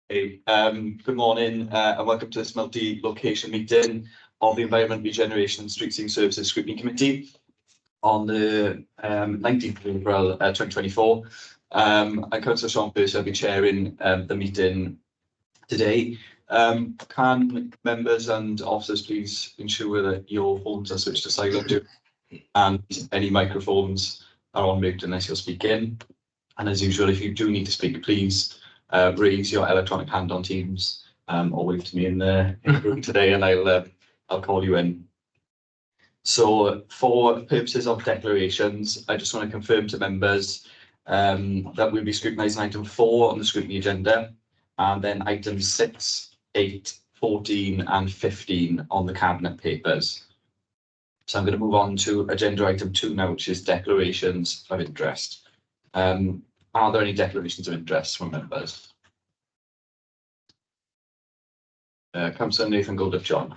Hey, good morning and welcome to this multi-location meeting of the Environment, Regeneration and Streetscene Services Scrutiny Committee on the 19th of April 2024. I'm Councillor Sean Pierce. I'll be chairing the meeting today. Can members and officers please ensure that your phones are switched to silent and any microphones are on mute unless you're speaking. And as usual, if you do need to speak, please raise your electronic hand on Teams or wave to me in the room today, and I'll call you in. So, for purposes of declarations, I just want to confirm to members that we'll be scrutinising item 4 on the scrutiny agenda, and then items 6, 8, 14, and 15 on the cabinet papers. So I'm going to move on to agenda item 2 now, which is declarations of interest. Are there any declarations of interest from members? Councillor Neath and John.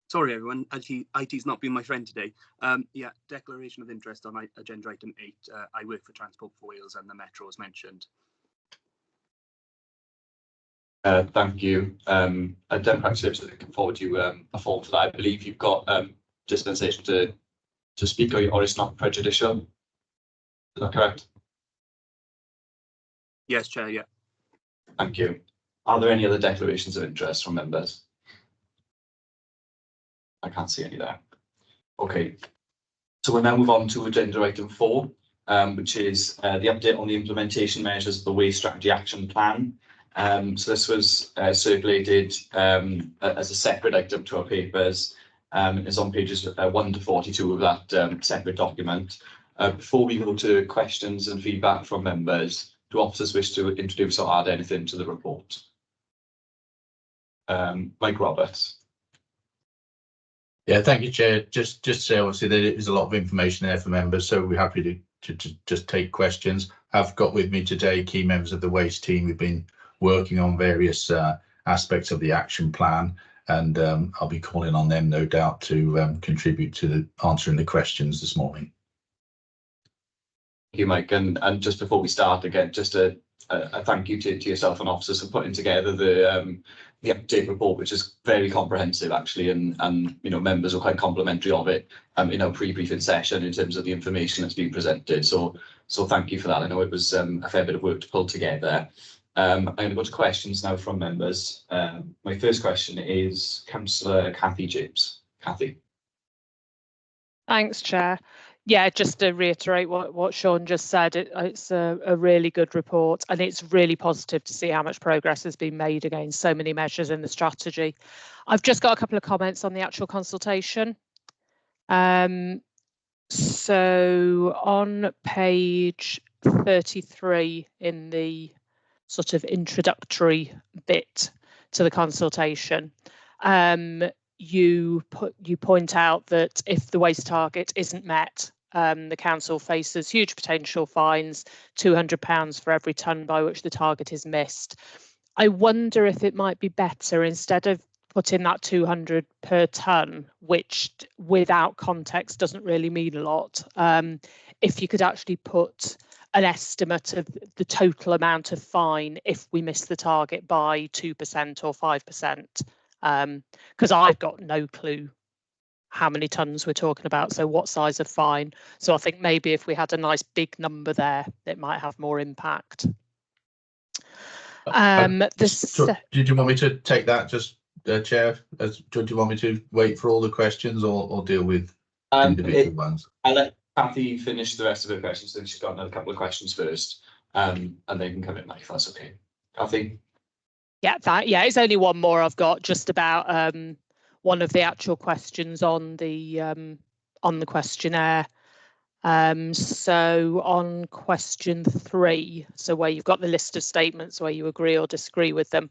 Sorry, everyone. IT's not been my friend today. Yeah, declaration of interest on agenda item 8. I work for Transport for Wales and the Metro as mentioned. Thank you. I don't actually looking forward to a form for that. I believe you've got dispensation to speak, or it's not prejudicial. Is that correct? Yes, Chair. Yeah. Thank you. Are there any other declarations of interest from members? I can't see any there. Okay. So we'll now move on to agenda item 4, which is the update on the implementation measures of the Waste Strategy Action Plan. So this was circulated as a separate item to our papers. It's on pages 1 to 42 of that separate document. Before we go to questions and feedback from members, do officers wish to introduce or add anything to the report? Mike Roberts. Yeah, thank you, Chair. Just say obviously there is a lot of information there for members, so we're happy to just take questions. I've got with me today key members of the waste team. We've been working on various aspects of the action plan, and I'll be calling on them, no doubt, to contribute to answering the questions this morning. Thank you, Mike. And just before we start, again, just a thank you to yourself and officers for putting together the update report, which is very comprehensive, actually, and you know, members were quite complimentary of it in our pre-briefing session in terms of the information that's been presented. So thank you for that. I know it was a fair bit of work to pull together. I'm going to go to questions now from members. My first question is Councillor Cathy James. Cathy. Thanks, Chair. Yeah, just to reiterate what Sean just said, it's a really good report, and it's really positive to see how much progress has been made against so many measures in the strategy. I've just got a couple of comments on the actual consultation. So on page 33 in the sort of introductory bit to the consultation, you point out that if the waste target isn't met, the council faces huge potential fines, £200 for every tonne by which the target is missed. I wonder if it might be better, instead of putting that 200 per tonne, which without context doesn't really mean a lot, if you could actually put an estimate of the total amount of fine if we miss the target by 2% or 5%, because I've got no clue how many tonnes we're talking about, so what size of fine. So I think maybe if we had a nice big number there, it might have more impact. Did you want me to take that, just Chair? Do you want me to wait for all the questions or deal with individual ones? I'll let Cathy finish the rest of her questions, then she's got another couple of questions first, and they can come in if that's okay. Cathy? Yeah, it's only one more I've got, just about one of the actual questions on the questionnaire. So on question 3, so where you've got the list of statements where you agree or disagree with them,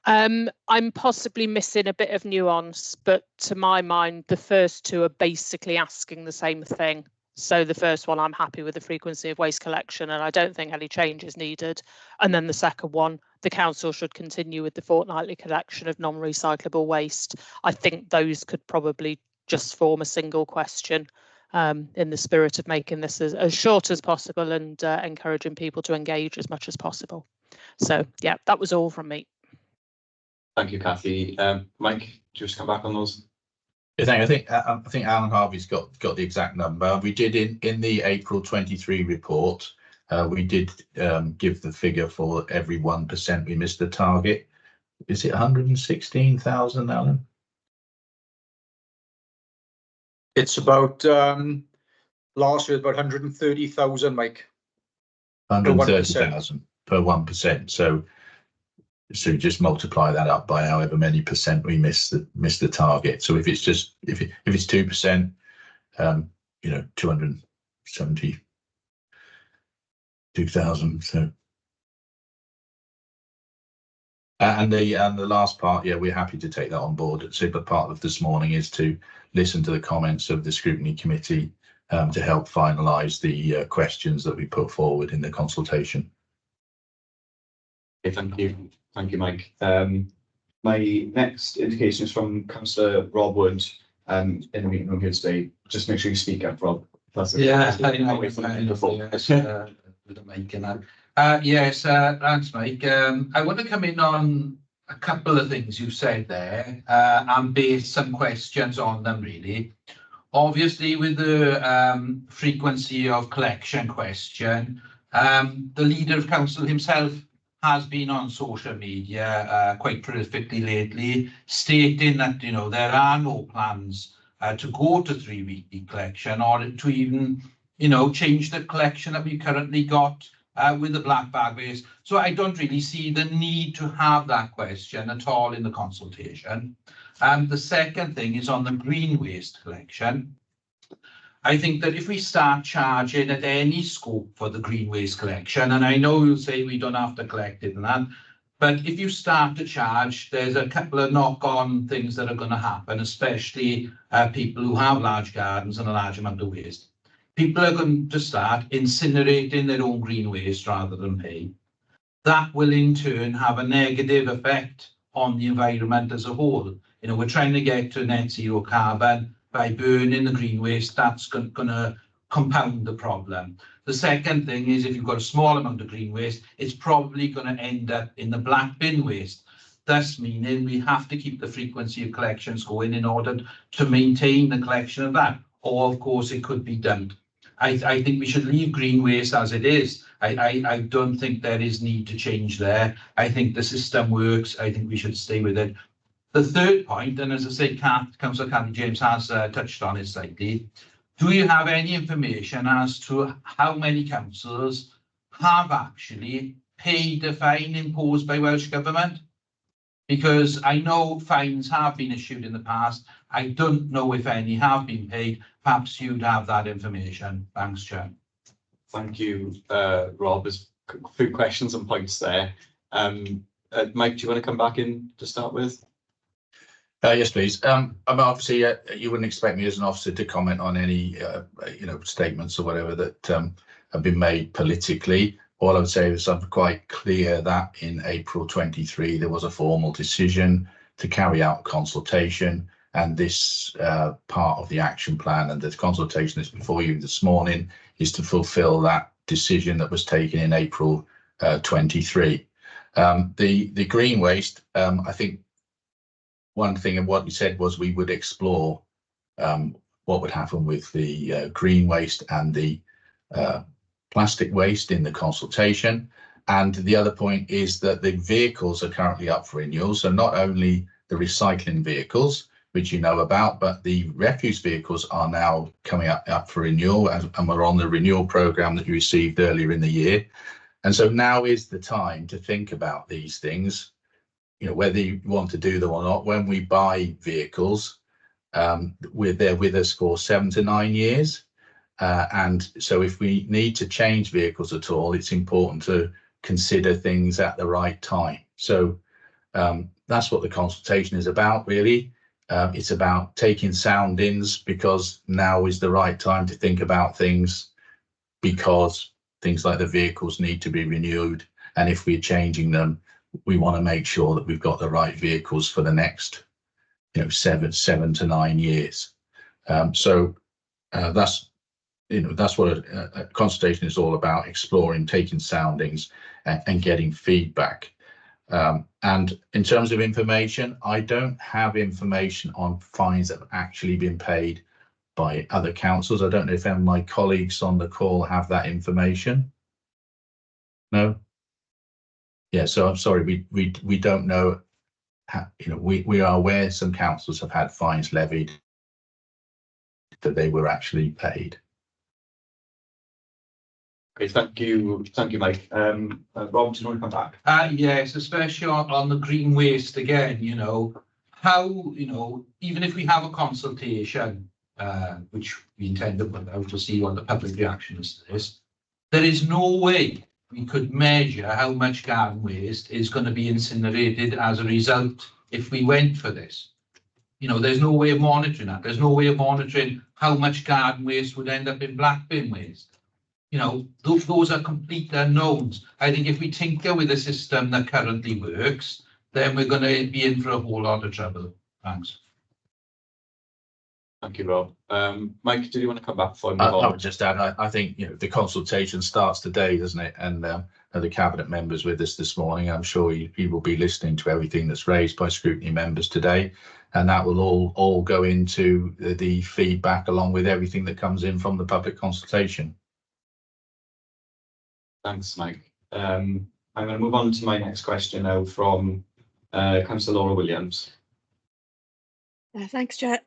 I'm possibly missing a bit of nuance, but to my mind, the first two are basically asking the same thing. So the first one, I'm happy with the frequency of waste collection, and I don't think any change is needed. And then the second one, the council should continue with the fortnightly collection of non-recyclable waste. I think those could probably just form a single question, in the spirit of making this as short as possible and encouraging people to engage as much as possible. So yeah, that was all from me. Thank you, Kathy. Mike, do you just come back on those? Yeah, I think Alan Harvey's got the exact number. We did in the April 23 report. We did give the figure for every 1% we missed the target. Is it 116,000, Alan? It's about last year about 130,000, Mike. 130,000 per 1%. So just multiply that up by however many percent we miss the target. So if it's just if it's 2%, 272,000. So and the last part, yeah, we're happy to take that on board. So but part of this morning is to listen to the comments of the scrutiny committee to help finalise the questions that we put forward in the consultation. Okay, thank you, Mike. My next indication is from Councillor Rob Wood in the meeting room here today. Just make sure you speak up, Rob. Yes, thanks, Mike. I want to come in on a couple of things you said there and base some questions on them, really. Obviously, with the frequency of collection question, the leader of council himself has been on social media quite prolifically lately, stating that there are no plans to go to 3 weekly collection or to even change the collection that we currently got with the black bag waste. So I don't really see the need to have that question at all in the consultation. The second thing is on the green waste collection. I think that if we start charging at any scope for the green waste collection, and I know you'll say we don't have to collect it and that, but if you start to charge, there's a couple of knock-on things that are going to happen, especially people who have large gardens and a large amount of waste. People are going to start incinerating their own green waste rather than pay. That will in turn have a negative effect on the environment as a whole. We're trying to get to net zero carbon. By burning the green waste, that's going to compound the problem. The second thing is if you've got a small amount of green waste, it's probably going to end up in the black bin waste, thus meaning we have to keep the frequency of collections going in order to maintain the collection of that. Or, of course, it could be dumped. I think we should leave green waste as it is. I don't think there is need to change there. I think the system works. I think we should stay with it. The third point, and as I say, Councillor Kathy James has touched on it slightly, do you have any information as to how many councils have actually paid the fine imposed by Welsh Government? Because I know fines have been issued in the past. I don't know if any have been paid. Perhaps you'd have that information. Thanks, Chair. Thank you, Rob. There's a few questions and points there. Mike, do you want to come back in to start with? Yes, please. Obviously, you wouldn't expect me as an officer to comment on any, statements or whatever that have been made politically. All I would say is I'm quite clear that in April 23 there was a formal decision to carry out consultation, and this part of the action plan and the consultation that's before you this morning is to fulfil that decision that was taken in April 23. The green waste, I think. One thing of what you said was we would explore what would happen with the green waste and the plastic waste in the consultation. And the other point is that the vehicles are currently up for renewal. So not only the recycling vehicles, which you know about, but the refuse vehicles are now coming up for renewal, and we're on the renewal programme that you received earlier in the year. And so now is the time to think about these things. Whether you want to do them or not. When we buy vehicles, they're with us for 7 to 9 years. And so if we need to change vehicles at all, it's important to consider things at the right time. So that's what the consultation is about, really. It's about taking soundings, because now is the right time to think about things, because things like the vehicles need to be renewed. And if we're changing them, we want to make sure that we've got the right vehicles for the next, 7 to 9 years. So that's what a consultation is all about: exploring, taking soundings, and getting feedback. And in terms of information, I don't have information on fines that have actually been paid by other councils. I don't know if any of my colleagues on the call have that information. No? Yeah, so I'm sorry, we don't know. We are aware some councils have had fines levied that they were actually paid. Okay, thank you, Mike. Rob, do you want to come back? Yes, especially on the green waste again, how, even if we have a consultation, which we intend to put out to see what the public reaction is to this, there is no way we could measure how much garden waste is going to be incinerated as a result if we went for this. There's no way of monitoring that. There's no way of monitoring how much garden waste would end up in black bin waste. Those are complete unknowns. I think if we tinker with a system that currently works, then we're going to be in for a whole lot of trouble. Thanks. Thank you, Rob. Mike, do you want to come back before I move I on? would just add, I think the consultation starts today, doesn't it? And the cabinet members with us this morning, I'm sure he will be listening to everything that's raised by scrutiny members today, and that will all go into the feedback along with everything that comes in from the public consultation. Thanks, Mike. I'm going to move on to my next question now from Councillor Laura Williams. Thanks, Chair.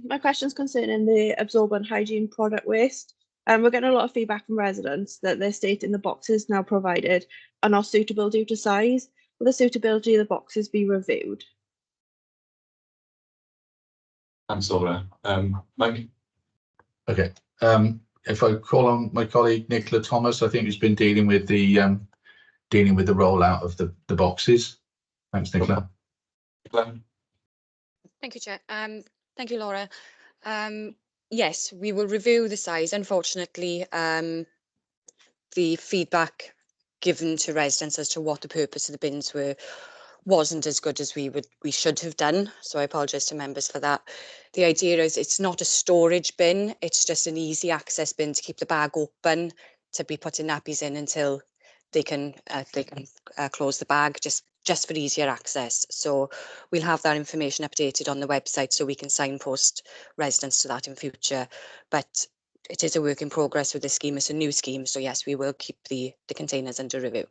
My question's concerning the absorbent hygiene product waste. We're getting a lot of feedback from residents that they're stating the boxes now provided are not suitable due to size. Will the suitability of the boxes be reviewed? Thanks, Laura. Mike? Okay. If I call on my colleague Nicola Thomas, I think who's been dealing with the rollout of the boxes. Thanks, Nicola. Thank you, Chair. Thank you, Laura. Yes, we will review the size. Unfortunately, the feedback given to residents as to what the purpose of the bins were wasn't as good as we should have done. So I apologise to members for that. The idea is it's not a storage bin, it's just an easy access bin to keep the bag open, to be putting nappies in until they can close the bag, just for easier access. So we'll have that information updated on the website so we can signpost residents to that in future. But it is a work in progress with the scheme. It's a new scheme. So yes, we will keep the containers under review.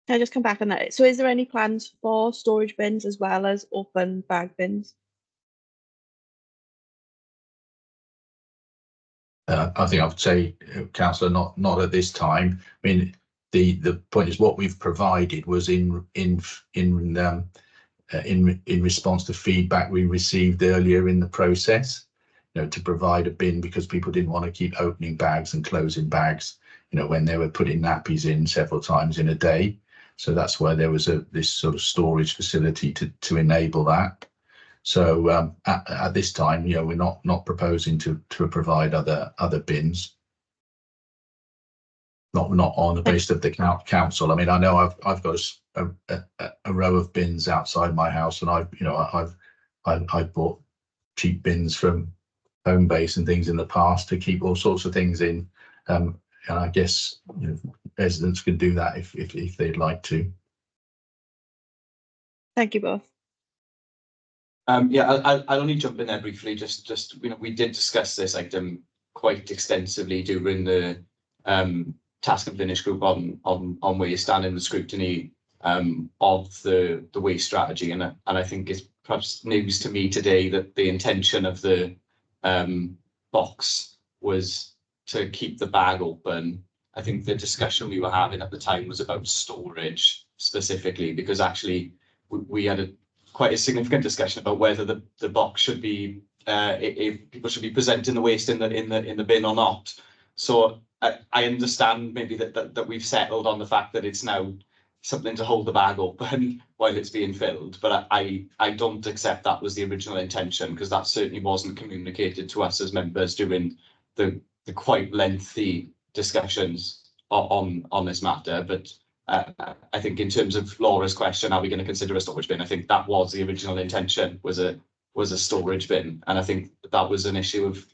Can I just come back on that? So is there any plans for storage bins as well as open bag bins? I think I would say, Councillor, not at this time. I mean, the point is what we've provided was in response to feedback we received earlier in the process, to provide a bin because people didn't want to keep opening bags and closing bags, when they were putting nappies in several times in a day. So that's why there was this sort of storage facility to enable that. So at this time, we're not proposing to provide other bins. Not on the basis of the council. I mean, I know I've got a row of bins outside my house, and I've bought cheap bins from Homebase and things in the past to keep all sorts of things in. And I guess residents can do that if they'd like to. Thank you both. Yeah, I'll only jump in there briefly. Just we did discuss this item quite extensively during the task and finish group on waste and in the scrutiny of the waste strategy, and I think it's perhaps news to me today that the intention of the box was to keep the bag open. I think the discussion we were having at the time was about storage specifically, because actually we had quite a significant discussion about whether the box should be if people should be presenting the waste in the bin or not. So I understand maybe that we've settled on the fact that it's now something to hold the bag open while it's being filled. But I don't accept that was the original intention, because that certainly wasn't communicated to us as members during the quite lengthy discussions on this matter. But I think in terms of Laura's question, are we going to consider a storage bin? I think that was the original intention, was a storage bin. And I think that was an issue of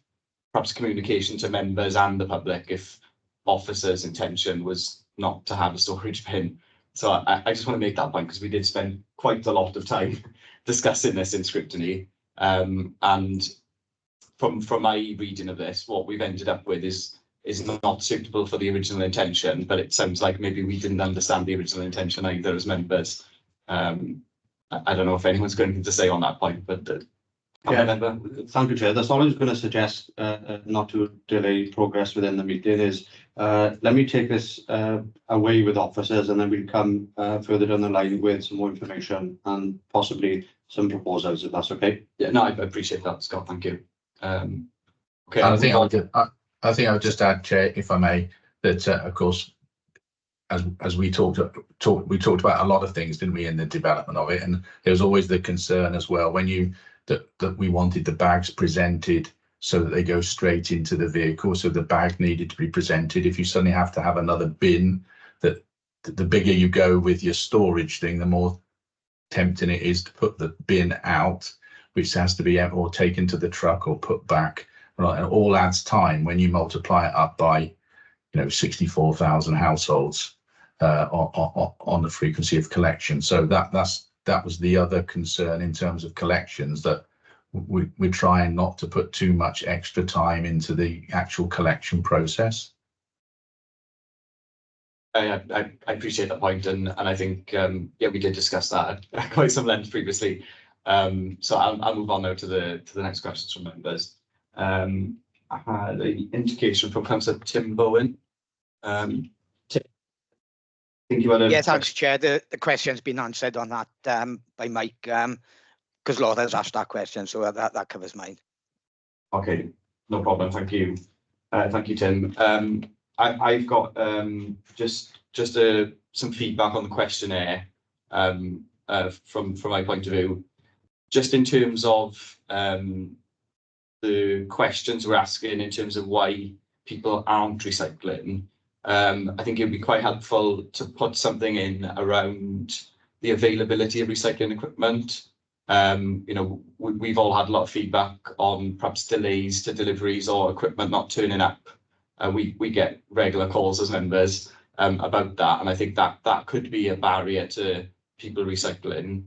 perhaps communication to members and the public if officers' intention was not to have a storage bin. So I just want to make that point, because we did spend quite a lot of time discussing this in scrutiny. And from my reading of this, what we've ended up with is not suitable for the original intention, but it sounds like maybe we didn't understand the original intention either as members. I don't know if anyone's got anything to say on that point, but yeah, thank you, Chair. That's all I was going to suggest, not to delay progress within the meeting, is let me take this away with officers, and then we'll come further down the line with some more information and possibly some proposals, if that's okay. Yeah, no, I appreciate that, Scott. Thank you. Okay, I think I would just add, Chair, if I may, that of course, as we talked about a lot of things, didn't we, in the development of it, and there was always the concern as well when that we wanted the bags presented so that they go straight into the vehicle. So the bag needed to be presented. If you suddenly have to have another bin, that the bigger you go with your storage thing, the more tempting it is to put the bin out, which has to be or taken to the truck or put back. Right, and it all adds time when you multiply it up by, 64,000 households on the frequency of collection. So that was the other concern in terms of collections, that we're trying not to put too much extra time into the actual collection process. I appreciate that point, and I think yeah, we did discuss that at quite some length previously. So I'll move on now to the next questions from members. I had an indication from Councillor Tim Bowen. Tim, I think you had a yeah, thanks, Chair. The question's been answered on that by Mike, because Laura's asked that question, so that covers mine. Okay, no problem. Thank you. Thank you, Tim. I've got just some feedback on the questionnaire from my point of view, just in terms of the questions we're asking in terms of why people aren't recycling. I think it would be quite helpful to put something in around the availability of recycling equipment. We've all had a lot of feedback on perhaps delays to deliveries or equipment not turning up. We get regular calls as members about that, and I think that could be a barrier to people recycling.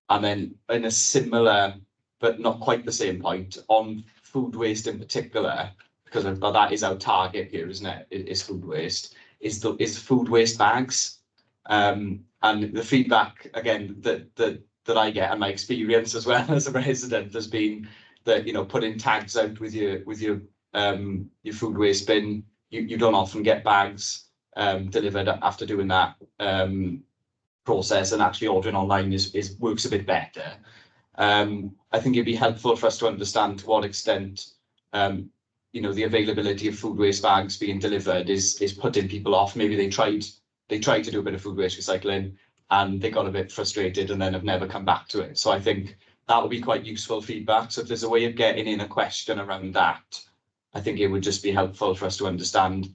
And then in a similar, but not quite the same point, on food waste in particular, because that is our target here, isn't it? Is food waste, is food waste bags. And the feedback, again, that I get, and my experience as well as a resident, has been that, putting tags out with your food waste bin, you don't often get bags delivered after doing that process, and actually ordering online works a bit better. I think it'd be helpful for us to understand to what extent the availability of food waste bags being delivered is putting people off. Maybe they tried to do a bit of food waste recycling and they got a bit frustrated and then have never come back to it. So I think that would be quite useful feedback. So if there's a way of getting in a question around that, I think it would just be helpful for us to understand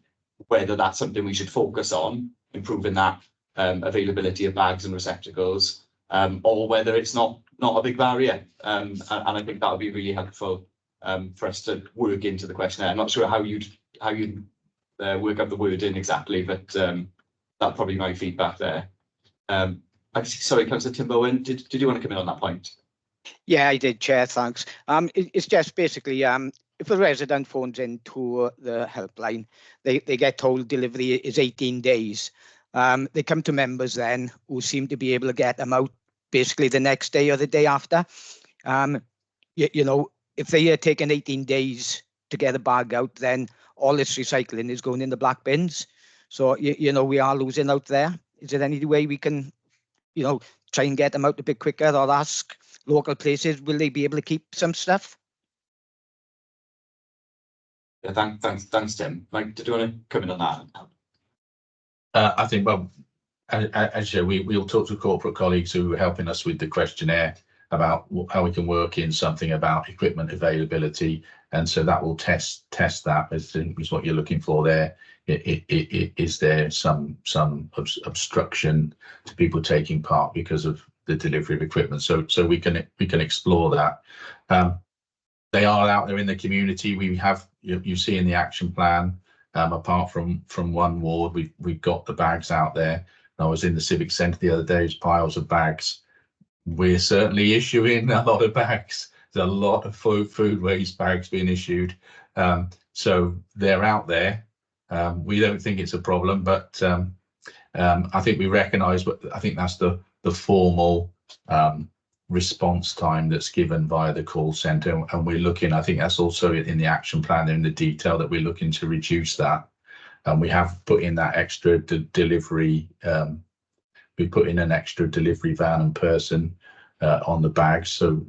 whether that's something we should focus on, improving that availability of bags and receptacles, or whether it's not a big barrier. And I think that would be really helpful for us to work into the questionnaire. I'm not sure how you'd work out the wording exactly, but that's probably my feedback there. Sorry, Councillor Tim Bowen, did you want to come in on that point? Yeah, I did, Chair, thanks. It's just basically, if a resident phones into the helpline, they get told delivery is 18 days. They come to members then who seem to be able to get them out basically the next day or the day after. If they are taking 18 days to get a bag out, then all this recycling is going in the black bins. So, we are losing out there. Is there any way we can, try and get them out a bit quicker, or ask local places, will they be able to keep some stuff? Yeah, thanks, Tim. Mike, did you want to come in on that? I think, well, as you know, we'll talk to corporate colleagues who are helping us with the questionnaire about how we can work in something about equipment availability, and so that will test that as is what you're looking for there. Is there some obstruction to people taking part because of the delivery of equipment? So we can explore that. They are out there in the community. We have, you see in the action plan, apart from one ward, we've got the bags out there. I was in the civic centre the other day, there's piles of bags. We're certainly issuing a lot of bags. There's a lot of food waste bags being issued. So they're out there. We don't think it's a problem, but I think we recognise, but I think that's the formal response time that's given via the call centre, and we're looking, I think that's also in the action plan in the detail, that we're looking to reduce that. And we have put in that extra delivery, we put in an extra delivery van and person on the bags. So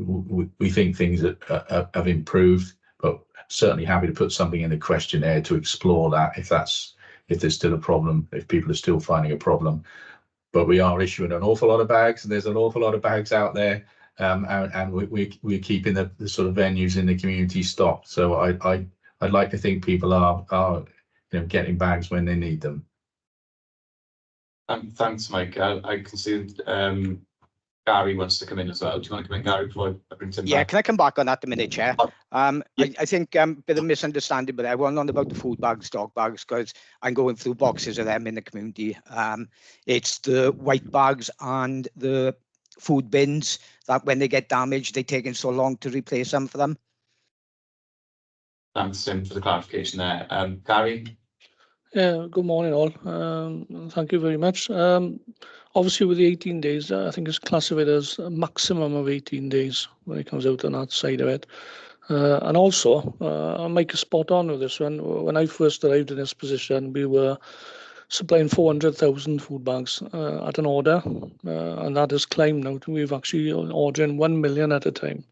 we think things have improved, but certainly happy to put something in the questionnaire to explore that if there's still a problem, if people are still finding a problem. But we are issuing an awful lot of bags, and there's an awful lot of bags out there, and we're keeping the sort of venues in the community stocked. So I'd like to think people are getting bags when they need them. Thanks, Mike. I can see Gary wants to come in as well. Do you want to come in, Gary, before I bring Tim back? Yeah, can I come back on that a minute, Chair? I think a bit of misunderstanding, but I wasn't on about the food bags, dog bags, because I'm going through boxes of them in the community. It's the white bags and the food bins that when they get damaged, they're taking so long to replace them for them. Thanks, Tim, for the clarification there. Gary? Yeah, good morning all. Thank you very much. Obviously with the 18 days, I think it's classified as a maximum of 18 days when it comes out on that side of it. And also, I'll make a spot on with this one. When I first arrived in this position, we were supplying 400,000 food bags at an order, and that has climbed now. We've actually ordering 1 million at a time.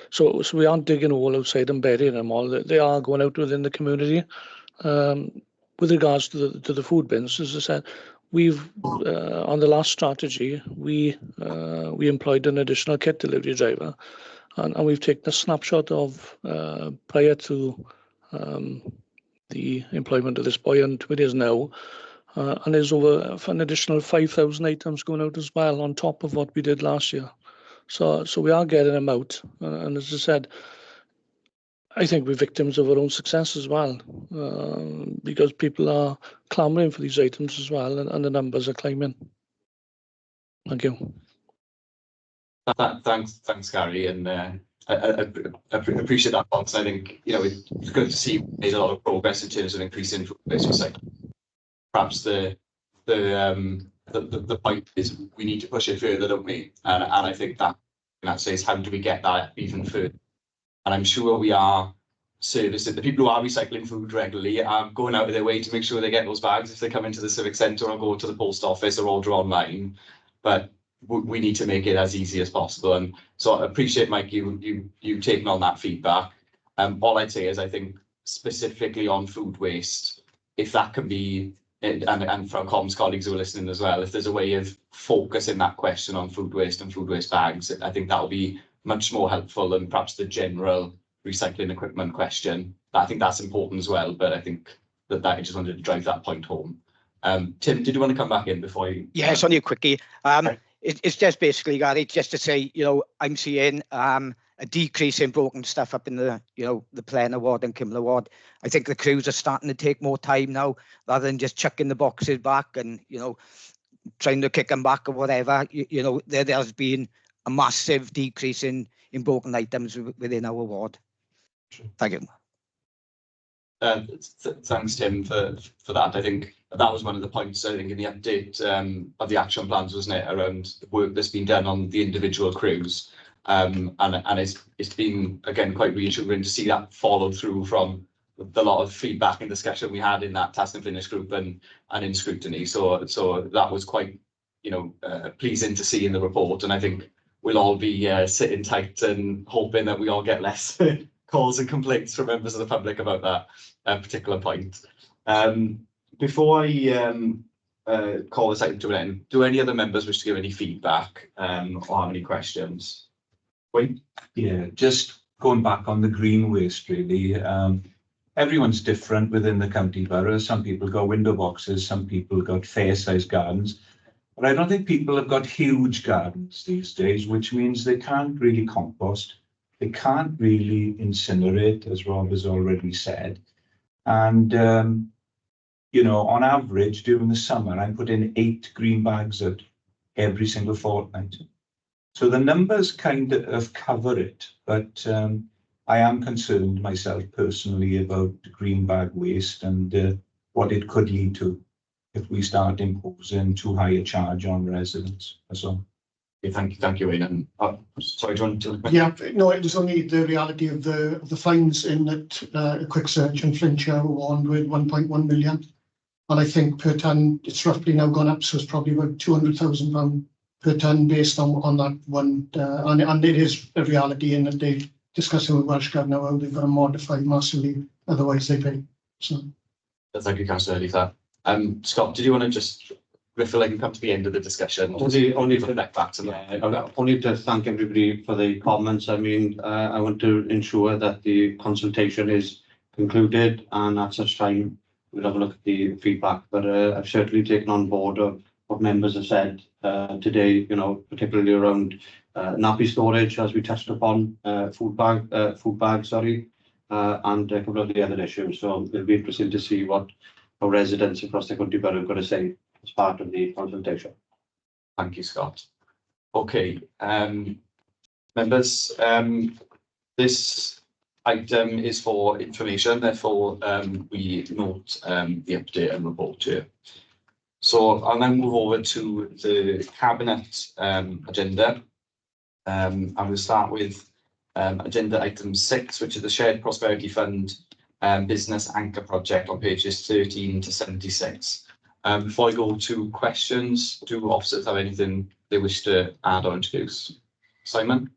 So we aren't digging a hole outside and burying them all. They are going out within the community. With regards to the food bins, as I said, we've on the last strategy we employed an additional kit delivery driver, and we've taken a snapshot of prior to the employment of this boy, and it is now, and there's over an additional 5,000 items going out as well on top of what we did last year. So we are getting them out, and as I said, I think we're victims of our own success as well, because people are clamouring for these items as well, and the numbers are climbing. Thank you. Thanks, Gary, and I appreciate that, Box. I think it's good to see we've made a lot of progress in terms of increasing food waste recycling. Perhaps the point is we need to push it further, don't we? And I think that says, how do we get that even further? And I'm sure we are servicing the people who are recycling food regularly, are going out of their way to make sure they get those bags if they come into the civic centre or go to the post office or order online. But we need to make it as easy as possible. And so I appreciate, Mike, you taking on that feedback. All I'd say is, I think specifically on food waste, if that can be, and for our comms colleagues who are listening as well, if there's a way of focusing that question on food waste and food waste bags, I think that'll be much more helpful than perhaps the general recycling equipment question. I think that's important as well, but I think that I just wanted to drive that point home. Tim, did you want to come back in before you? Yeah, it's only a quickie. It's just basically, Gary, just to say, I'm seeing a decrease in broken stuff up in the, the Plena ward and Kimler ward. I think the crews are starting to take more time now, rather than just chucking the boxes back and, trying to kick them back or whatever. There's been a massive decrease in broken items within our ward. Thank you. Thanks, Tim, for that. I think that was one of the points, I think, in the update of the action plans, wasn't it, around the work that's been done on the individual crews. And it's been, again, quite reassuring to see that follow through from the lot of feedback and discussion we had in that task and finish group and in Scrutiny. So that was quite, pleasing to see in the report. And I think we'll all be sitting tight and hoping that we all get less calls and complaints from members of the public about that particular point. Before I call this item to an end. Do any other members wish to give any feedback or have any questions? Wayne? Yeah, just going back on the green waste, really. Everyone's different within the county borough. Some people got window boxes, some people got fair-sized gardens. But I don't think people have got huge gardens these days, which means they can't really compost. They can't really incinerate, as Rob has already said. And, you know, on average, during the summer, I'm putting 8 green bags out every single fortnight. So the numbers kind of cover it, but I am concerned myself personally about green bag waste and what it could lead to if we start imposing too high a charge on residents. That's all. Okay, thank you, Wayne. And sorry, do you want to? Yeah, no, it was only the reality of the fines in that a quick search in Flintshire were warned with 1.1 million. And I think per tonne, it's roughly now gone up, so it's probably about £200,000 per tonne based on that one. And it is a reality in that they're discussing with Welsh Government how they've got to modify massively, otherwise they pay. So. Thank you, Councillor Neath. Scott, did you want to just riffle and come to the end of the discussion? Only for the back to only to thank everybody for the comments. I mean, I want to ensure that the consultation is concluded, and at such time we'll have a look at the feedback. But I've certainly taken on board of what members have said today. You know, particularly around nappy storage, as we touched upon, food bags, sorry, and a couple of the other issues. So it'll be interesting to see what our residents across the country borough have got to say as part of the consultation. Thank you, Scott. Okay, members, this item is for information, therefore we note the update and report here. So I'll now move over to the Cabinet agenda. And we'll start with agenda item 6, which is the Shared Prosperity Fund Business Anchor Project on pages 13 to 76. Before I go to questions, do officers have anything they wish to add or introduce? Simon?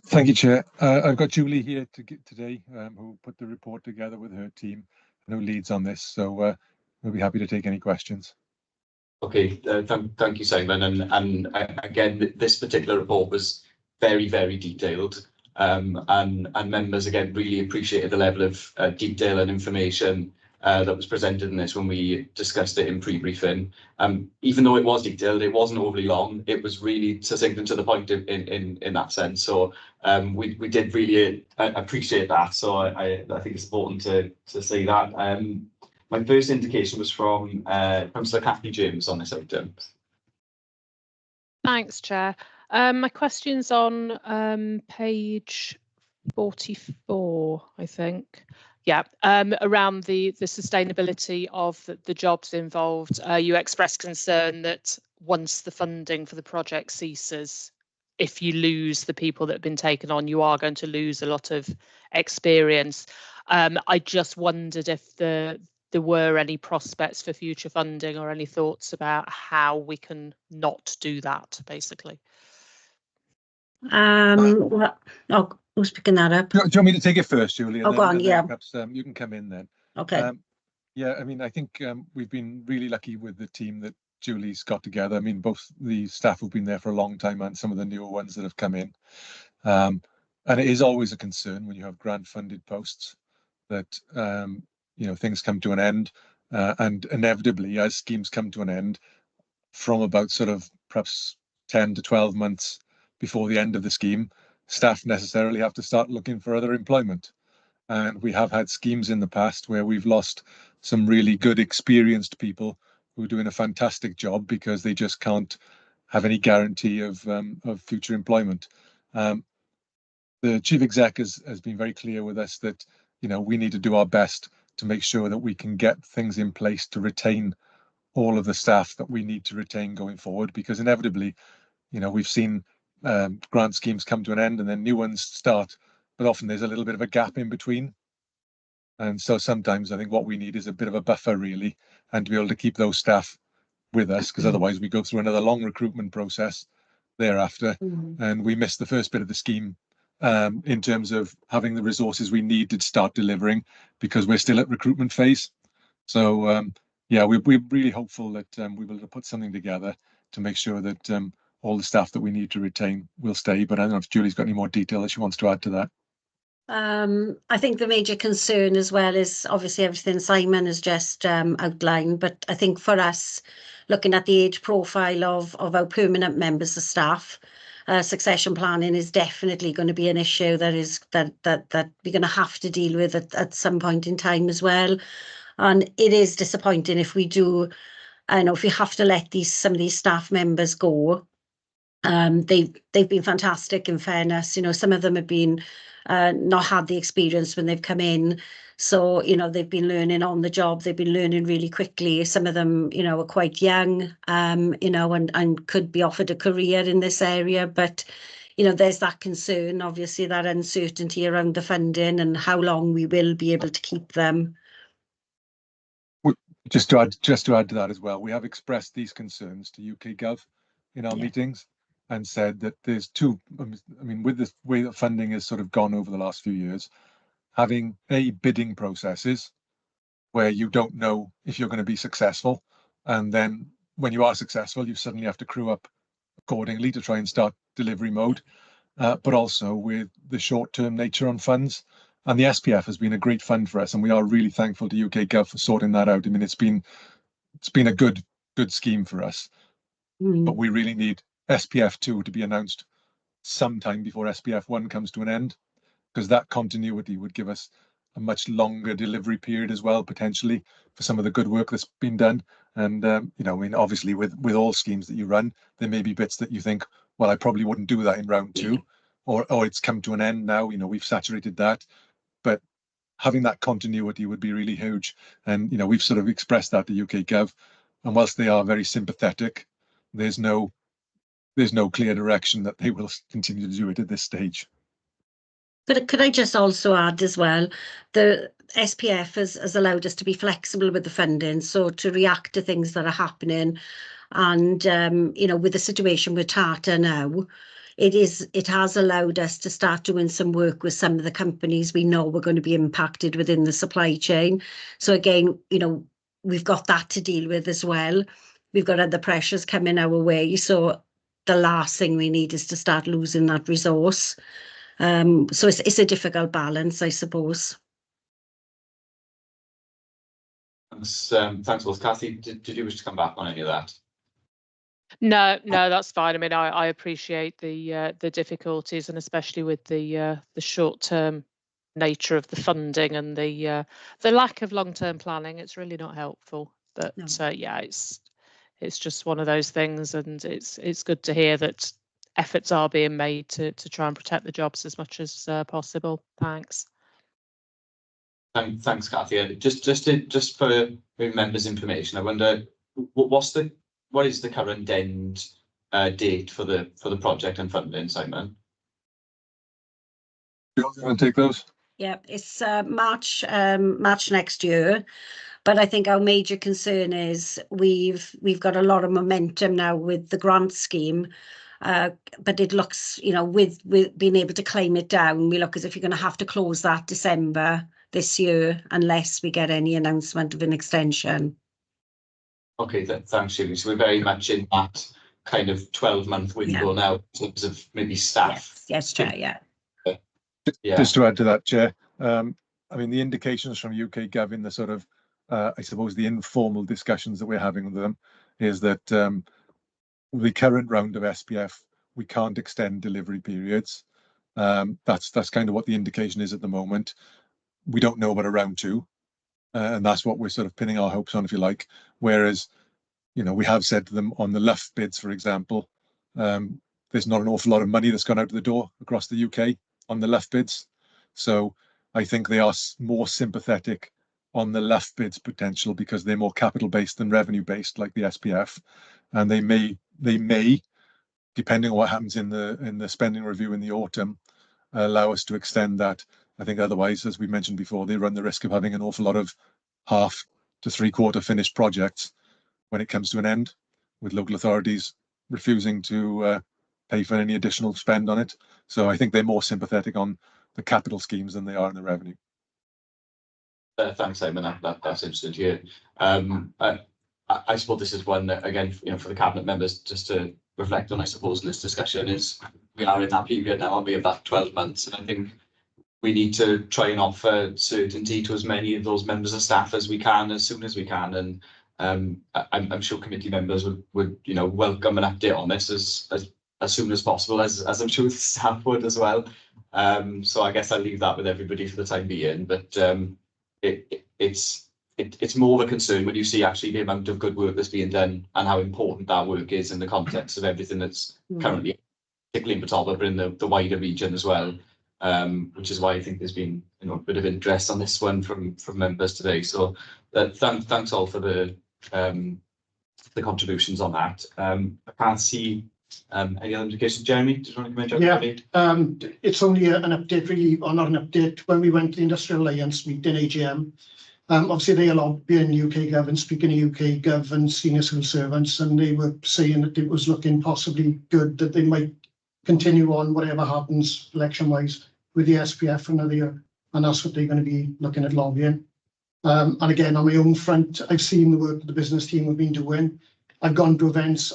Thank you, Chair. I've got Julie here today, who put the report together with her team and who leads on this. So we'll be happy to take any questions. Okay, thank you, Simon. And again, this particular report was very, very detailed. And members, again, really appreciated the level of detail and information that was presented in this when we discussed it in pre-briefing. Even though it was detailed, it wasn't overly long. It was really succinct and to the point in that sense. So we did really appreciate that. So I think it's important to say that. My first indication was from Councillor Kathy James on this item. Thanks, Chair. My question's on page 44, I think. Yeah, around the sustainability of the jobs involved. You expressed concern that once the funding for the project ceases, if you lose the people that have been taken on, you are going to lose a lot of experience. I just wondered if there were any prospects for future funding or any thoughts about how we can not do that, basically. Who's picking that up? Do you want me to take it first, Julie? Oh, go on, yeah. Perhaps you can come in then. Okay. Yeah, I mean, I think we've been really lucky with the team that Julie's got together. I mean, both the staff who've been there for a long time and some of the newer ones that have come in. And it is always a concern when you have grant funded posts that, you know, things come to an end, and inevitably as schemes come to an end from about sort of perhaps 10 to 12 months before the end of the scheme, staff necessarily have to start looking for other employment. And we have had schemes in the past where we've lost some really good experienced people who are doing a fantastic job because they just can't have any guarantee of future employment. The chief exec has been very clear with us that, you know, we need to do our best to make sure that we can get things in place to retain all of the staff that we need to retain going forward, because inevitably, you know, we've seen grant schemes come to an end and then new ones start, but often there's a little bit of a gap in between. And so sometimes I think what we need is a bit of a buffer, really, and to be able to keep those staff with us, because otherwise we go through another long recruitment process thereafter, and we miss the first bit of the scheme in terms of having the resources we need to start delivering, because we're still at recruitment phase. So yeah, we're really hopeful that we will put something together to make sure that all the staff that we need to retain will stay. But I don't know if Julie's got any more detail that she wants to add to that. I think the major concern as well is obviously everything Simon has just outlined, but I think for us, looking at the age profile of our permanent members of staff, succession planning is definitely going to be an issue that we're going to have to deal with at some point in time as well. And it is disappointing if we do, I know if we have to let some of these staff members go. They've been fantastic, in fairness. You know, some of them have been not had the experience when they've come in, so you know they've been learning on the job. They've been learning really quickly. Some of them, you know, are quite young, you know, and could be offered a career in this area. But you know, there's that concern, obviously, that uncertainty around the funding and how long we will be able to keep them. Just to add to that as well, we have expressed these concerns to UK Gov in our meetings and said that there's two. I mean, with the way that funding has sort of gone over the last few years, having bidding processes where you don't know if you're going to be successful, and then when you are successful, you suddenly have to crew up accordingly to try and start delivery mode. But also with the short-term nature on funds. And the SPF has been a great fund for us, and we are really thankful to UK Gov for sorting that out. I mean, it's been a good scheme for us, but we really need SPF2 to be announced sometime before SPF1 comes to an end, because that continuity would give us a much longer delivery period as well, potentially, for some of the good work that's been done. And you know, I mean, obviously with all schemes that you run, there may be bits that you think, well, I probably wouldn't do that in round 2, or it's come to an end now, you know, we've saturated that. But having that continuity would be really huge. And you know, we've sort of expressed that to UK Gov, and whilst they are very sympathetic, there's no clear direction that they will continue to do it at this stage. Could I just also add as well, the SPF has allowed us to be flexible with the funding, so to react to things that are happening. And you know, with the situation with Tata now, it has allowed us to start doing some work with some of the companies we know we're going to be impacted within the supply chain. So again, you know, we've got that to deal with as well. We've got other pressures coming our way, so the last thing we need is to start losing that resource. So it's a difficult balance, I suppose. Thanks, both. Kathy, did you wish to come back on any of that? No, that's fine. I mean, I appreciate the difficulties, and especially with the short-term nature of the funding and the lack of long-term planning. It's really not helpful. But yeah, it's just one of those things, and it's good to hear that efforts are being made to try and protect the jobs as much as possible. Thanks. Thanks, Kathy. Just for members' information, I wonder what is the current end date for the project and funding, Simon? You want to take those? Yeah, it's March next year. But I think our major concern is we've got a lot of momentum now with the grant scheme. But it looks, you know, with being able to claim it down, we look as if you're going to have to close that December this year unless we get any announcement of an extension. Okay, thanks, Julie. So we're very much in that kind of 12-month window now in terms of maybe staff. Yes, Chair, yeah. Just to add to that, Chair, I mean, the indications from UK Gov in the sort of, I suppose, the informal discussions that we're having with them is that the current round of SPF, we can't extend delivery periods. That's kind of what the indication is at the moment. We don't know about a round 2, and that's what we're sort of pinning our hopes on, if you like. Whereas, you know, we have said to them on the LUF bids, for example, there's not an awful lot of money that's gone out the door across the UK on the LUF bids. So I think they are more sympathetic on the LUF bids potential because they're more capital based than revenue based, like the SPF, and they may, depending on what happens in the spending review in the autumn, allow us to extend that. I think otherwise, as we mentioned before, they run the risk of having an awful lot of half to 3/4 finished projects when it comes to an end, with local authorities refusing to pay for any additional spend on it. So I think they're more sympathetic on the capital schemes than they are in the revenue. Thanks, Simon. That's interesting to hear. I suppose this is one that, again, for the cabinet members just to reflect on, I suppose, in this discussion is we are in that period now, and we have that 12 months, and I think we need to try and offer certainty to as many of those members of staff as we can, as soon as we can, and I'm sure committee members would welcome an update on this as soon as possible, as I'm sure the staff would as well. So I guess I'll leave that with everybody for the time being, but it's more of a concern when you see actually the amount of good work that's being done and how important that work is in the context of everything that's currently, particularly in Talbot, but in the wider region as well. Which is why I think there's been a bit of interest on this one from members today. So thanks all for the contributions on that. I can't see any other indications. Jeremy, do you want to come in? Yeah, it's only an update really, or not an update. When we went to the Industrial Alliance meeting, AGM, obviously they are lobbying UK Gov and speaking to UK Gov and senior civil servants, and they were saying that it was looking possibly good, that they might continue on whatever happens election-wise with the SPF for another year, and that's what they're going to be looking at lobbying. And again, on my own front, I've seen the work that the business team have been doing. I've gone to events,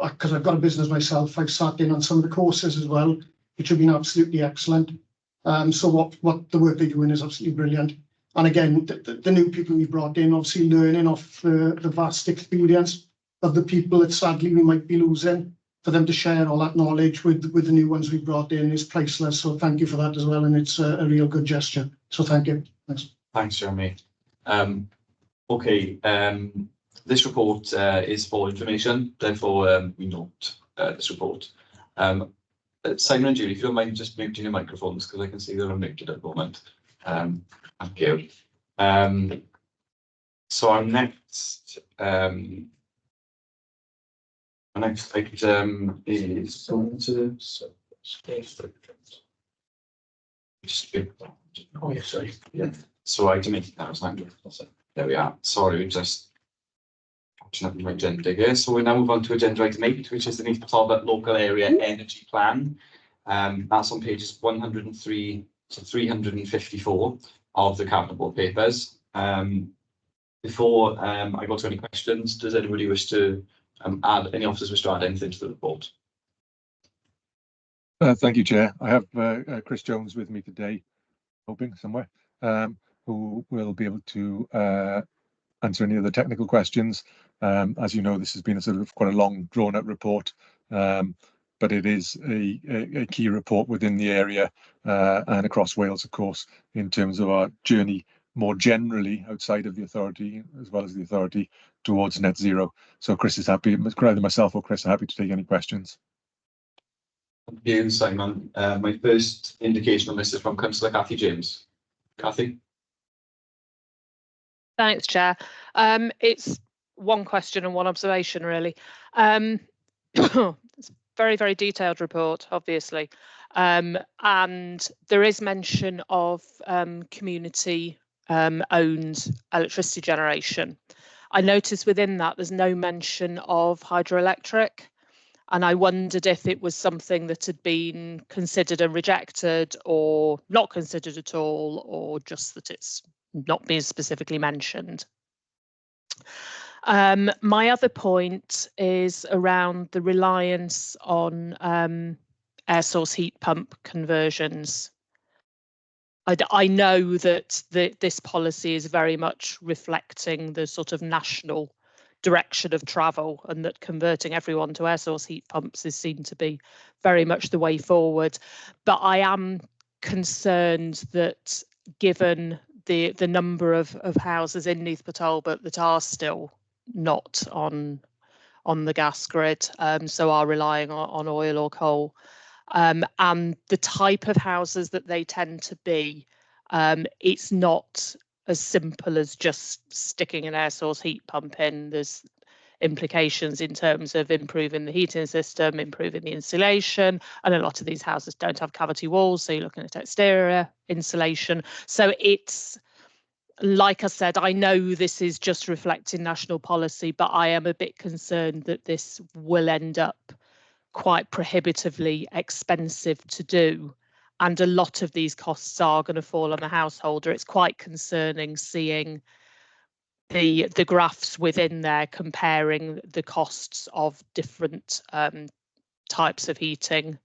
because I've got a business myself, I've sat in on some of the courses as well, which have been absolutely excellent. So what the work they're doing is absolutely brilliant. And again, the new people we brought in, obviously learning off the vast experience of the people that sadly we might be losing. For them to share all that knowledge with the new ones we brought in is priceless. So thank you for that as well, and it's a real good gesture. So thank you. Thanks. Thanks, Jeremy. Okay, this report is for information, therefore we note this report. Simon and Julie, if you don't mind just muting your microphones, because I can see they're unmuted at the moment. Thank you. So our next item is so item 8 now, there we are. Sorry, just catching up with my agenda here. So we now move on to agenda item 8, which is the Neath Talbot Local Area Energy Plan. That's on pages 103 to 354 of the Cabinet Board papers. Before I go to any questions, does anybody wish to add, any officers wish to add anything to the report? Thank you, Chair. I have Chris Jones with me today, hoping somewhere, who will be able to answer any of the technical questions. As you know, this has been a sort of quite a long, drawn-out report, but it is a key report within the area and across Wales, of course, in terms of our journey more generally outside of the authority, as well as the authority, towards net zero. So Chris is happy, either myself or Chris are happy to take any questions. Thank you, Simon. My first indication on this is from Councillor Cathy James. Cathy? Thanks, Chair. It's one question and one observation, really. It's a very, very detailed report, obviously. And there is mention of community owned electricity generation. I noticed within that there's no mention of hydroelectric, and I wondered if it was something that had been considered and rejected, or not considered at all, or just that it's not being specifically mentioned. My other point is around the reliance on air source heat pump conversions. I know that this policy is very much reflecting the sort of national direction of travel, and that converting everyone to air source heat pumps is seen to be very much the way forward. But I am concerned that given the number of houses in Neath Talbot that are still not on the gas grid, so are relying on oil or coal, and the type of houses that they tend to be, it's not as simple as just sticking an air source heat pump in. There's implications in terms of improving the heating system, improving the insulation, and a lot of these houses don't have cavity walls, so you're looking at exterior insulation. So it's, like I said, I know this is just reflecting national policy, but I am a bit concerned that this will end up quite prohibitively expensive to do, and a lot of these costs are going to fall on the householder. It's quite concerning seeing the graphs within there comparing the costs of different types of heating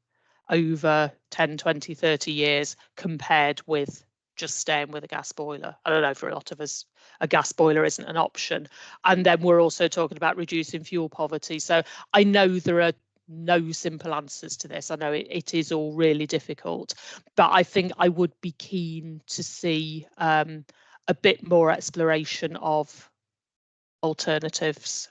over 10, 20, 30 years compared with just staying with a gas boiler. I don't know, for a lot of us, a gas boiler isn't an option. And then we're also talking about reducing fuel poverty. So I know there are no simple answers to this. I know it is all really difficult, but I think I would be keen to see a bit more exploration of alternatives,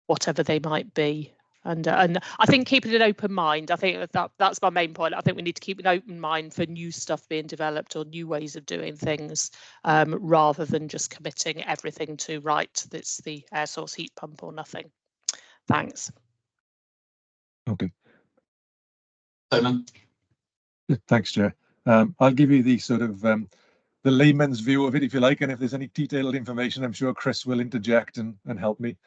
whatever they might be. And I think keeping an open mind, I think that's my main point. I think we need to keep an open mind for new stuff being developed or new ways of doing things, rather than just committing everything to, right, that's the air source heat pump or nothing. Thanks. Okay. Simon. Thanks, Chair. I'll give you the sort of the layman's view of it, if you like, and if there's any detailed information, I'm sure Chris will interject and help me.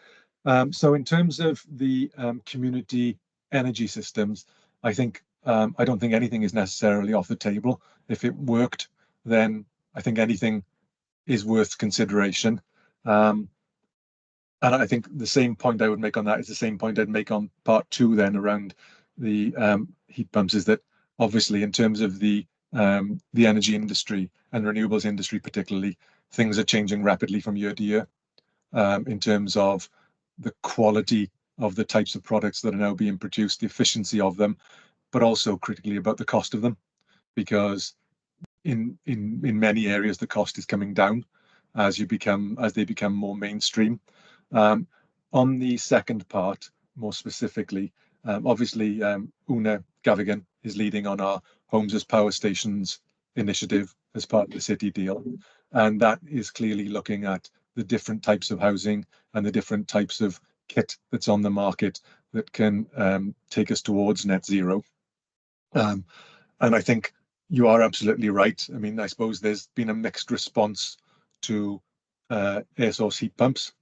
So in terms of the community energy systems, I don't think anything is necessarily off the table. If it worked, then I think anything is worth consideration. And I think the same point I would make on that is the same point I'd make on part 2 then around the heat pumps, is that obviously in terms of the energy industry and renewables industry particularly, things are changing rapidly from year to year in terms of the quality of the types of products that are now being produced, the efficiency of them, but also critically about the cost of them, because in many areas the cost is coming down as they become more mainstream. On the second part, more specifically, obviously Una Gavigan is leading on our Homes as Power Stations initiative as part of the city deal, and that is clearly looking at the different types of housing and the different types of kit that's on the market that can take us towards net zero. And I think you are absolutely right. I mean, I suppose there's been a mixed response to air source heat pumps.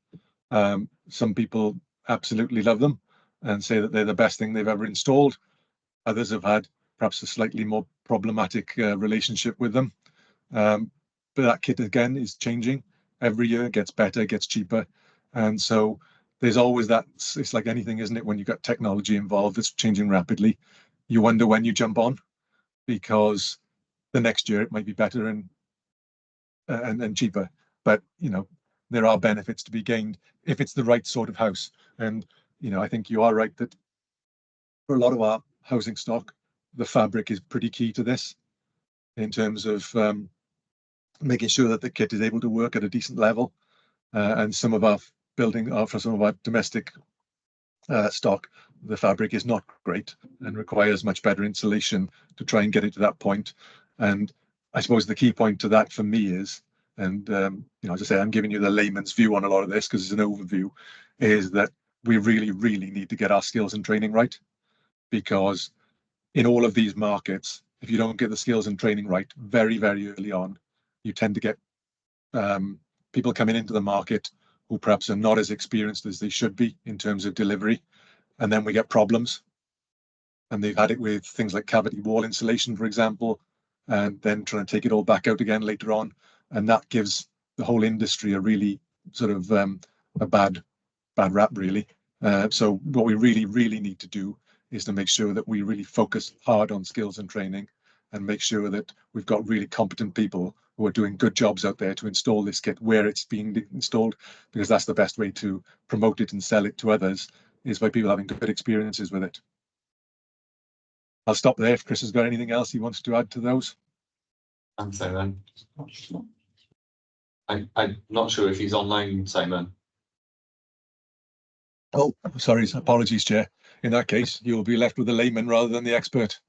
Some people absolutely love them and say that they're the best thing they've ever installed. Others have had perhaps a slightly more problematic relationship with them. But that kit again is changing. Every year it gets better, gets cheaper. And so there's always that, it's like anything, isn't it? When you've got technology involved, it's changing rapidly. You wonder when you jump on, because the next year it might be better and cheaper. But, you know, there are benefits to be gained if it's the right sort of house. And, you know, I think you are right that for a lot of our housing stock, the fabric is pretty key to this in terms of making sure that the kit is able to work at a decent level. And some of our for some of our domestic stock, the fabric is not great and requires much better insulation to try and get it to that point. And I suppose the key point to that for me is, and you know, as I say, I'm giving you the layman's view on a lot of this because it's an overview, is that we really, really need to get our skills and training right, because in all of these markets, if you don't get the skills and training right very, very early on, you tend to get people coming into the market who perhaps are not as experienced as they should be in terms of delivery. And then we get problems. And they've had it with things like cavity wall insulation, for example, and then trying to take it all back out again later on. And that gives the whole industry a really sort of a bad rap, really. So what we really, really need to do is to make sure that we really focus hard on skills and training and make sure that we've got really competent people who are doing good jobs out there to install this kit where it's being installed, because that's the best way to promote it and sell it to others, is by people having good experiences with it. I'll stop there if Chris has got anything else he wants to add to those. Thanks, Simon. I'm not sure if he's online, Simon. Oh, sorry, apologies, Chair. In that case, you'll be left with the layman rather than the expert.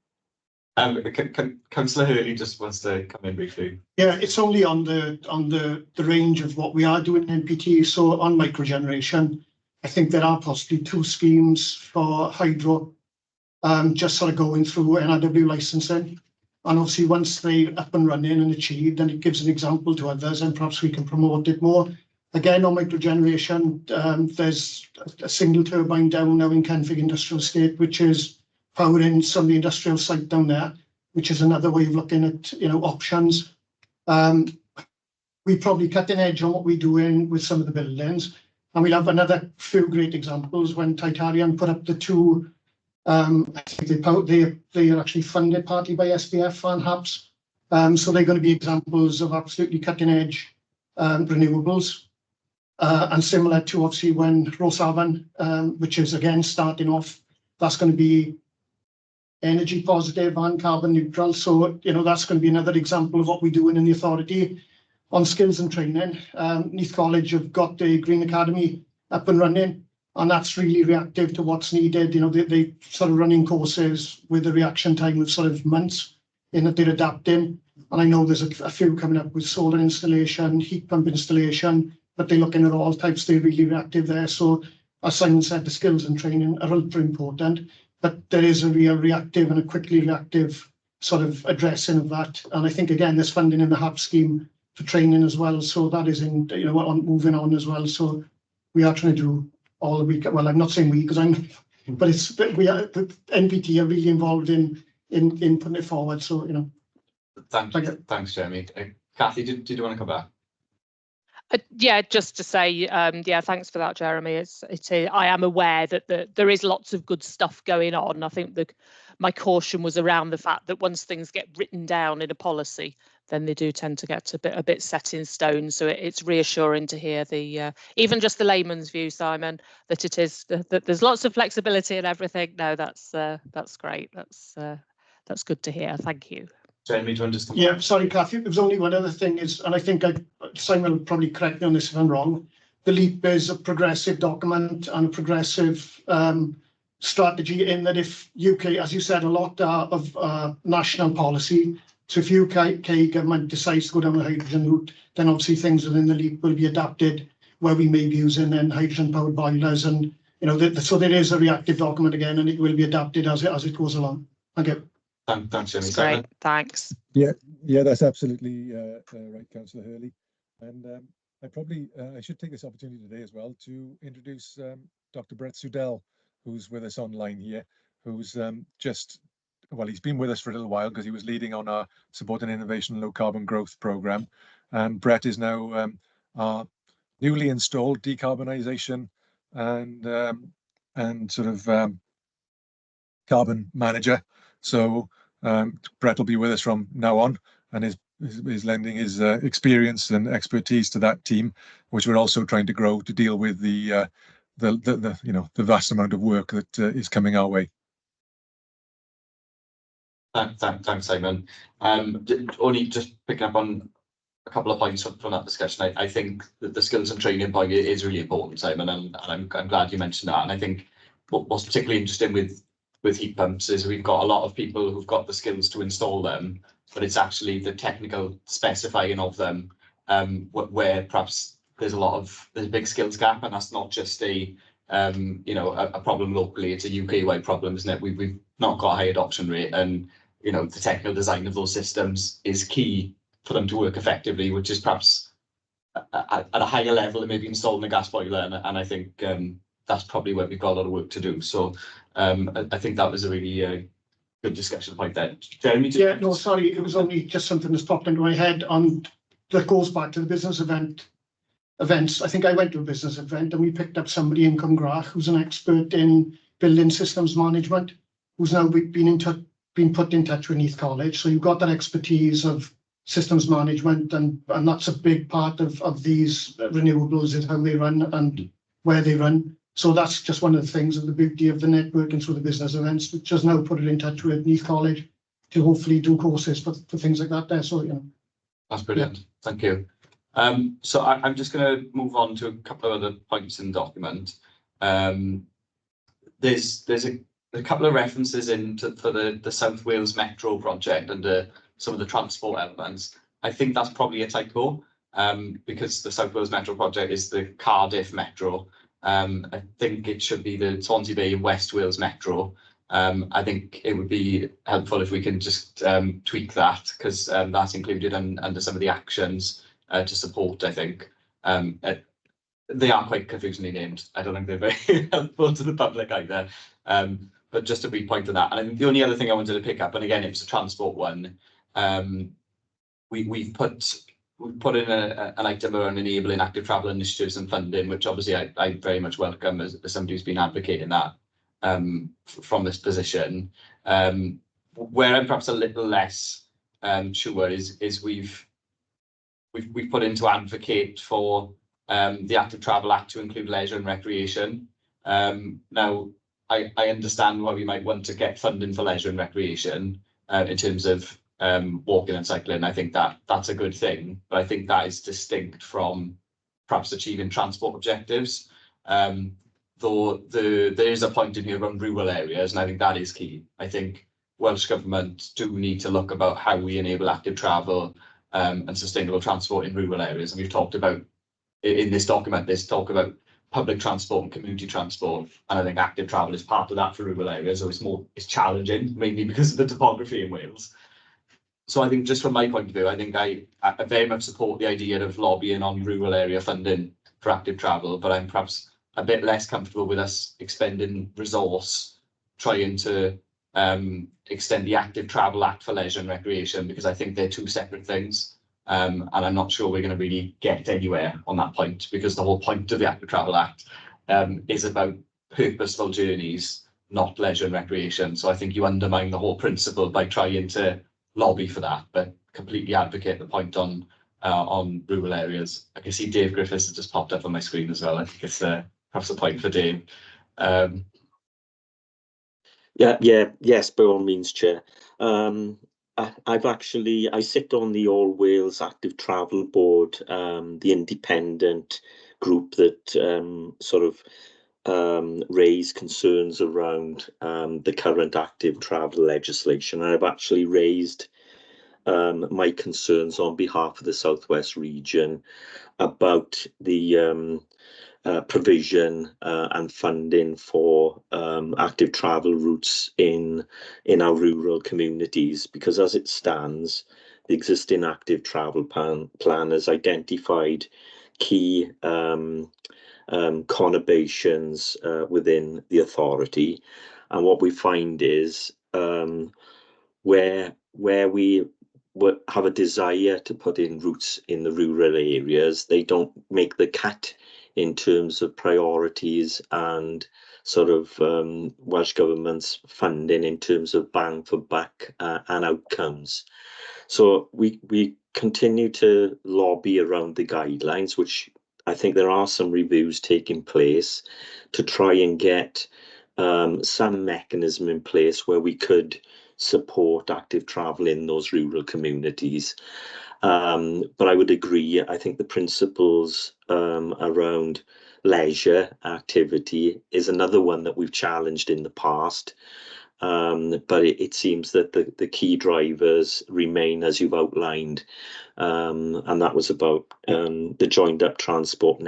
Councillor Hurley just wants to come in briefly. Yeah, it's only on the range of what we are doing in NPT. So on microgeneration, I think there are possibly 2 schemes for hydro, just sort of going through NRW licensing. And obviously once they're up and running and achieved, then it gives an example to others and perhaps we can promote it more. Again, on microgeneration, there's a single turbine down now in Kenfig Industrial Estate, which is powering some of the industrial site down there. which is another way of looking at, options. We probably cutting edge on what we're doing with some of the buildings. And we'll have another few great examples when Titanium put up the two, I think they are actually funded partly by SPF and HAPS. So they're going to be examples of absolutely cutting edge renewables. And similar to obviously when Rosavan, which is again starting off, that's going to be energy positive and carbon neutral. So, that's going to be another example of what we're doing in the authority. On skills and training, Neath College have got the Green Academy up and running, and that's really reactive to what's needed. They sort of running courses with a reaction time of sort of months in that they're adapting. And I know there's a few coming up with solar installation, heat pump installation, but they're looking at all types. They're really reactive there. So as Simon said, the skills and training are ultra important, but there is a real reactive and a quickly reactive sort of addressing of that. And I think, again, there's funding in the HAP scheme for training as well. So that is in, moving on as well. So we are trying to do all the week. Well, I'm not saying we, because but the NPT are really involved in putting it forward. So, Thanks, Jeremy. Kathy, did you want to come back? Yeah, just to say, yeah, thanks for that, Jeremy. I am aware that there is lots of good stuff going on. I think my caution was around the fact that once things get written down in a policy, then they do tend to get a bit set in stone. So it's reassuring to hear even just the layman's view, Simon, that that there's lots of flexibility and everything. No, that's great. That's good to hear. Thank you. Jeremy, do you want to just come back? Sorry, Kathy. There's only one other thing and I think Simon will probably correct me on this if I'm wrong. The LEAP is a progressive document and a progressive strategy in that if UK, as you said, a lot of national policy. So if UK government decides to go down the hydrogen route, then obviously things within the LEAP will be adapted where we may be using then hydrogen-powered boilers, and so there is a reactive document again, and it will be adapted as it goes along. Thank you. Thanks, Jeremy. Great, thanks. Yeah, that's absolutely right, Councillor Hurley. And I should take this opportunity today as well to introduce Dr. Brett Sudell, who's with us online here, who's he's been with us for a little while because he was leading on our Support and Innovation Low Carbon Growth Programme. And Brett is now our newly installed decarbonisation and sort of carbon manager. So Brett will be with us from now on, and is lending his experience and expertise to that team, which we're also trying to grow to deal with the vast amount of work that is coming our way. Thanks, Simon. Only just picking up on a couple of points from that discussion. I think that the skills and training point is really important, Simon, and I'm glad you mentioned that. And I think what's particularly interesting with heat pumps is we've got a lot of people who've got the skills to install them, but it's actually the technical specifying of them where perhaps there's a big skills gap, and that's not just a problem locally. It's a UK-wide problem, isn't it? We've not got a high adoption rate, and the technical design of those systems is key for them to work effectively, which is perhaps at a higher level than maybe installing a gas boiler, and I think that's probably where we've got a lot of work to do. So I think that was a really good discussion point there. Jeremy? Yeah, no, sorry, it was only just something that's popped into my head that goes back to the business events. I think I went to a business event and we picked up somebody in Cumgrach who's an expert in building systems management, who's now been put in touch with Neath College. So you've got that expertise of systems management, and that's a big part of these renewables, is how they run and where they run. So that's just one of the things, of the beauty of the networking through the business events, which has now put it in touch with Neath College to hopefully do courses for things like that there. So, That's brilliant. Yeah. Thank you. So I'm just going to move on to a couple of other points in the document. There's a couple of references for the South Wales Metro project and some of the transport elements. I think that's probably a typo because the South Wales Metro project is the Cardiff Metro. I think it should be the Swansea Bay and West Wales Metro. I think it would be helpful if we can just tweak that, because that's included under some of the actions to support, I think. They are quite confusingly named. I don't think they're very helpful to the public either. but just a brief point on that. And I think the only other thing I wanted to pick up, and again, it was a transport one. We've put in an item around enabling active travel initiatives and funding, which obviously I very much welcome as somebody who's been advocating that from this position. Where I'm perhaps a little less sure is we've put in to advocate for the Active Travel Act to include leisure and recreation. Now, I understand why we might want to get funding for leisure and recreation in terms of walking and cycling. I think that's a good thing, but I think that is distinct from perhaps achieving transport objectives. Though there is a point in here around rural areas, and I think that is key. I think Welsh Government do need to look about how we enable active travel and sustainable transport in rural areas. And we've talked about, in this document, there's talk about public transport and community transport, and I think active travel is part of that for rural areas. So it's challenging, mainly because of the topography in Wales. So I think just from my point of view, I think I very much support the idea of lobbying on rural area funding for active travel, but I'm perhaps a bit less comfortable with us expending resource trying to extend the Active Travel Act for leisure and recreation, because I think they're two separate things. And I'm not sure we're going to really get anywhere on that point, because the whole point of the Active Travel Act is about purposeful journeys, not leisure and recreation. So I think you undermine the whole principle by trying to lobby for that, but completely advocate the point on rural areas. I can see Dave Griffiths has just popped up on my screen as well. I think it's perhaps a point for Dave. Yes, by all means, Chair. I sit on the All Wales Active Travel Board, the independent group that sort of raise concerns around the current active travel legislation. And I've actually raised my concerns on behalf of the Southwest region about the provision and funding for active travel routes in our rural communities, because as it stands, the existing active travel plan has identified key conurbations within the authority, and what we find is where we have a desire to put in routes in the rural areas, they don't make the cut in terms of priorities and sort of Welsh Government's funding in terms of bang for buck and outcomes. So we continue to lobby around the guidelines, which I think there are some reviews taking place to try and get some mechanism in place where we could support active travel in those rural communities. But I would agree, I think the principles around leisure activity is another one that we've challenged in the past. But it seems that the key drivers remain as you've outlined, and that was about the joined up transport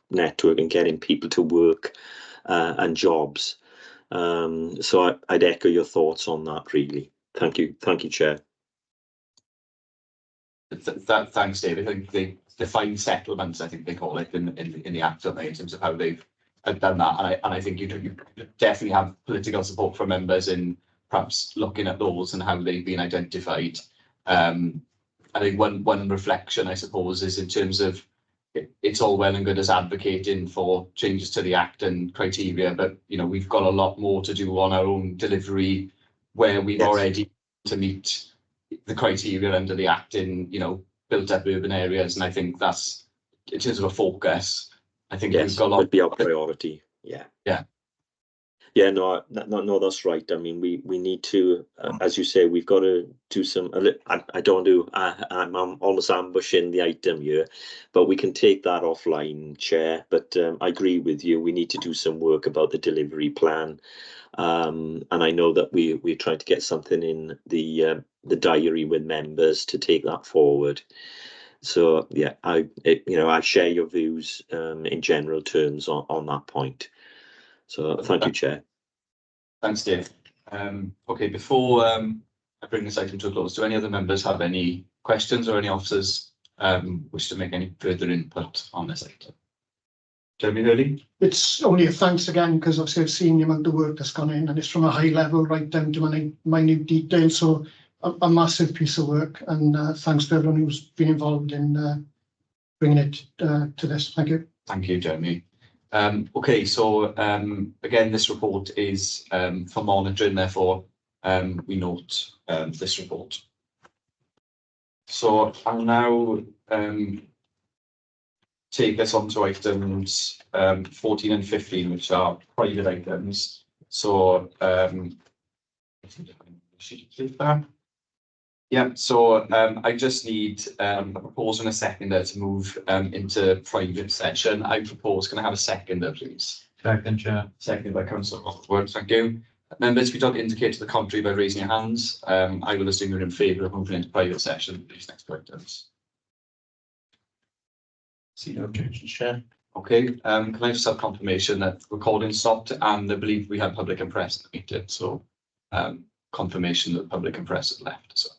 network and getting people to work and jobs. So I'd echo your thoughts on that, really. Thank you, Chair. Thanks, David. I think they define settlements, I think they call it in the Act, don't they, in terms of how they've done that. And I think you definitely have political support from members in perhaps looking at those and how they've been identified. I think one reflection, I suppose, is in terms of it's all well and good as advocating for changes to the Act and criteria, but we've got a lot more to do on our own delivery, where we've already to meet the criteria under the Act in built up urban areas. And I think that's, in terms of a focus, I think we've got a lot. Would be our priority. No, that's right. I mean, we need to, as you say, we've got to do some. I don't do. I'm almost ambushing the item here, but we can take that offline, Chair. But I agree with you. We need to do some work about the delivery plan, and I know that we're trying to get something in the diary with members to take that forward. So yeah, I share your views in general terms on that point. So thank you, Chair. Thanks, Dave. Okay, before I bring this item to a close, do any other members have any questions, or any officers wish to make any further input on this item? Jeremy Hurley. It's only a thanks again, because obviously I've seen the amount of work that's gone in, and it's from a high level right down to minute detail. So a massive piece of work, and thanks to everyone who's been involved in bringing it to this. Thank you. Thank you, Jeremy. Okay, so again, this report is for monitoring, therefore we note this report. So I'll now take us on to items 14 and 15, which are private items. So yeah, so I just need a proposal and a seconder to move into private session. I propose, can I have a seconder, please? Second, Chair. Seconded by Councillor Rothward, thank you. Members, if you don't indicate to the contrary by raising your hands, I will assume you're in favour of moving into private session for these next items. See no objection, Chair. Okay, can I just have confirmation that recording stopped, and I believe we had public and press in the meeting, so confirmation that public and press had left as well.